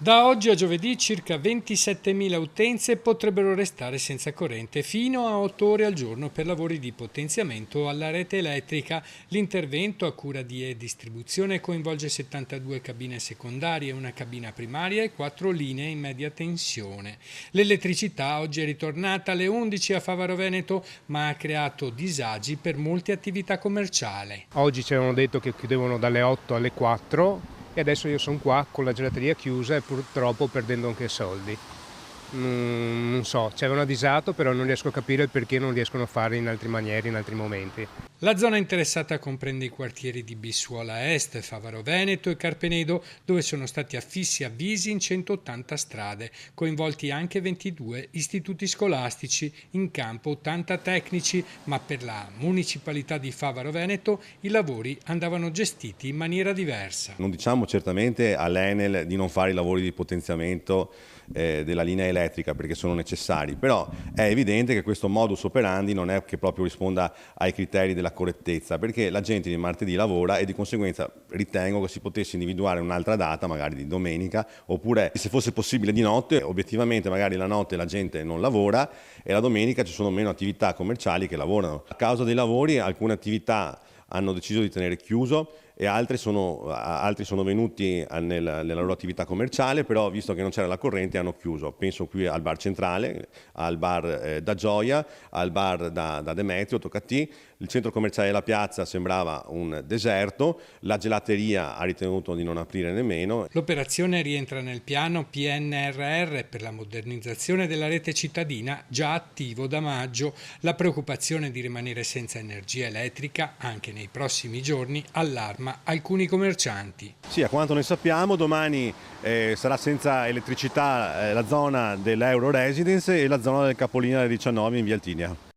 Da oggi a giovedì circa 27.000 utenze potrebbero restare senza corrente fino a 8 ore al giorno per lavori di potenziamento alla rete elettrica. L'intervento a cura di E-Distribuzione coinvolge 72 cabine secondarie, una cabina primaria e 4 linee in media tensione. L'elettricità oggi è ritornata alle 11 a Favaro Veneto, ma ha creato disagi per molte attività commerciali. Oggi ci avevano detto che chiudevano dalle 8 alle 4 e adesso io sono qua con la gelateria chiusa e purtroppo perdendo anche soldi. Non so, ci avevano avvisato, però non riesco a capire il perché non riescono a fare in altre maniere, in altri momenti. La zona interessata comprende i quartieri di Bissuola Est, Favaro Veneto e Carpenedo, dove sono stati affissi avvisi in 180 strade, coinvolti anche 22 istituti scolastici, in campo 80 tecnici, ma per la municipalità di Favaro Veneto i lavori andavano gestiti in maniera diversa. Non diciamo certamente all'Enel di non fare i lavori di potenziamento della linea elettrica perché sono necessari, però è evidente che questo modus operandi non è che proprio risponda ai criteri della correttezza, perché la gente di martedì lavora e di conseguenza ritengo che si potesse individuare un'altra data, magari di domenica, oppure se fosse possibile di notte. Obiettivamente magari la notte la gente non lavora e la domenica ci sono meno attività commerciali che lavorano. A causa dei lavori alcune attività hanno deciso di tenere chiuso e altri sono venuti nella loro attività commerciale, però visto che non c'era la corrente hanno chiuso. Penso qui al bar centrale, al bar da Gioia, al bar da Demetrio, Toccatì. Il centro commerciale della piazza sembrava un deserto, la gelateria ha ritenuto di non aprire nemmeno. L'operazione rientra nel piano PNRR per la modernizzazione della rete cittadina già attivo da maggio. La preoccupazione di rimanere senza energia elettrica anche nei prossimi giorni allarma alcuni commercianti. Sì, a quanto ne sappiamo domani sarà senza elettricità la zona dell'Euro Residence e la zona del Capolinea del 19 in via Altinia.